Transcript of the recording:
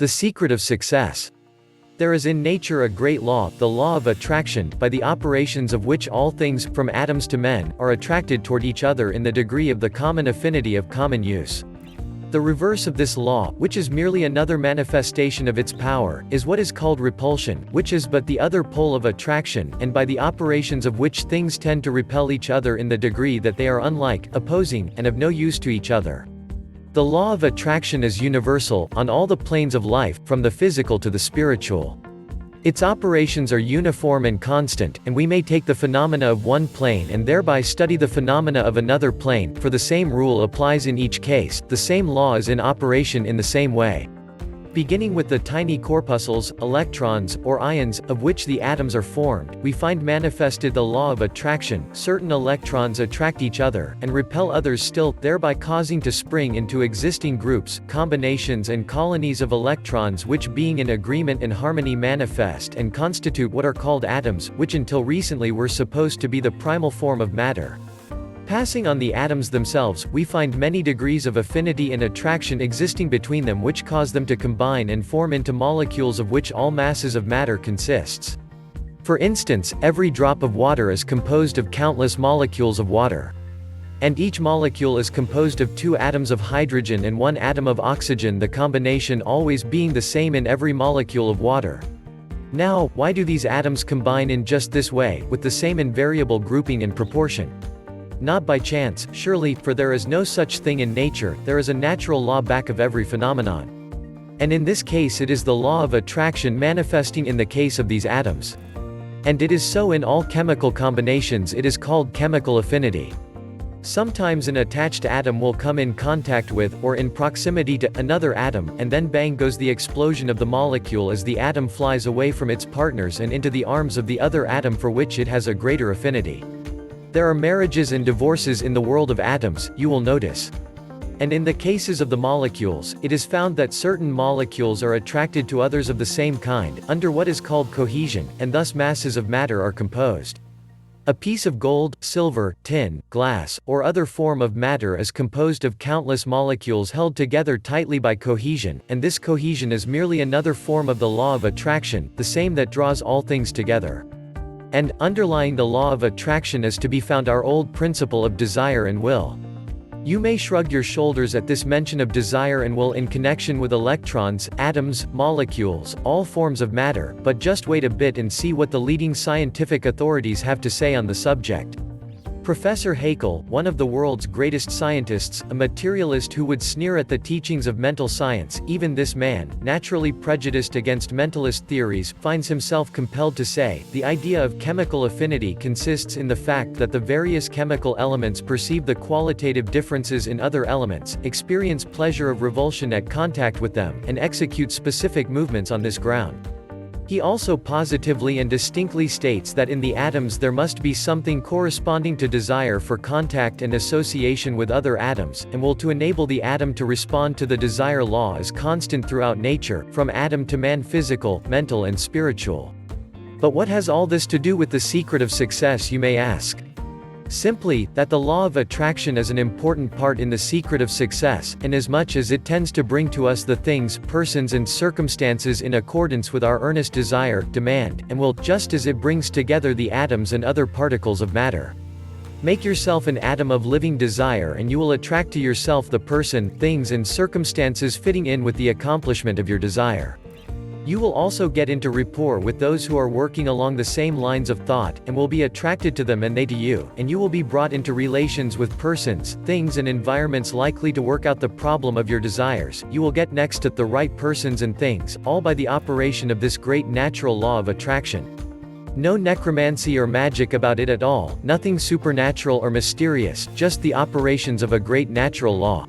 The secret of success. There is in nature a great law, the law of attraction, by the operations of which all things, from atoms to men, are attracted toward each other in the degree of the common affinity of common use. The reverse of this law, which is merely another manifestation of its power, is what is called repulsion, which is but the other pole of attraction, and by the operations of which things tend to repel each other in the degree that they are unlike, opposing, and of no use to each other. The law of attraction is universal, on all the planes of life, from the physical to the spiritual. Its operations are uniform and constant, and we may take the phenomena of one plane and thereby study the phenomena of another plane, for the same rule applies in each case, the same law is in operation in the same way. Beginning with the tiny corpuscles, electrons, or ions, of which the atoms are formed, we find manifested the law of attraction. Certain electrons attract each other, and repel others still, thereby causing to spring into existing groups, combinations and colonies of electrons which being in agreement and harmony manifest and constitute what are called atoms, which until recently were supposed to be the primal form of matter. Passing on the atoms themselves, we find many degrees of affinity and attraction existing between them which cause them to combine and form into molecules of which all masses of matter consists. For instance, every drop of water is composed of countless molecules of water. And each molecule is composed of 2 atoms of hydrogen and 1 atom of oxygen, the combination always being the same in every molecule of water. Now, why do these atoms combine in just this way, with the same invariable grouping and proportion? Not by chance, surely, for there is no such thing in nature, there is a natural law back of every phenomenon. And in this case it is the law of attraction manifesting in the case of these atoms. And it is so in all chemical combinations, it is called chemical affinity. Sometimes an attached atom will come in contact with, or in proximity to, another atom, and then bang goes the explosion of the molecule as the atom flies away from its partners and into the arms of the other atom for which it has a greater affinity. There are marriages and divorces in the world of atoms, you will notice. And in the cases of the molecules, it is found that certain molecules are attracted to others of the same kind, under what is called cohesion, and thus masses of matter are composed. A piece of gold, silver, tin, glass, or other form of matter is composed of countless molecules held together tightly by cohesion, and this cohesion is merely another form of the law of attraction, the same that draws all things together. And, underlying the law of attraction is to be found our old principle of desire and will. You may shrug your shoulders at this mention of desire and will in connection with electrons, atoms, molecules, all forms of matter, but just wait a bit and see what the leading scientific authorities have to say on the subject. Professor Haeckel, one of the world's greatest scientists, a materialist who would sneer at the teachings of mental science, even this man, naturally prejudiced against mentalist theories, finds himself compelled to say, the idea of chemical affinity consists in the fact that the various chemical elements perceive the qualitative differences in other elements, experience pleasure of revulsion at contact with them, and execute specific movements on this ground. He also positively and distinctly states that in the atoms there must be something corresponding to desire for contact and association with other atoms, and will to enable the atom to respond to the desire law is constant throughout nature, from atom to man, physical, mental and spiritual. But what has all this to do with the secret of success, you may ask? Simply, that the law of attraction is an important part in the secret of success, inasmuch as it tends to bring to us the things, persons and circumstances in accordance with our earnest desire, demand, and will, just as it brings together the atoms and other particles of matter. Make yourself an atom of living desire and you will attract to yourself the person, things and circumstances fitting in with the accomplishment of your desire. You will also get into rapport with those who are working along the same lines of thought, and will be attracted to them and they to you, and you will be brought into relations with persons, things and environments likely to work out the problem of your desires. You will get next to the right persons and things, all by the operation of this great natural law of attraction. No necromancy or magic about it at all, nothing supernatural or mysterious, just the operations of a great natural law.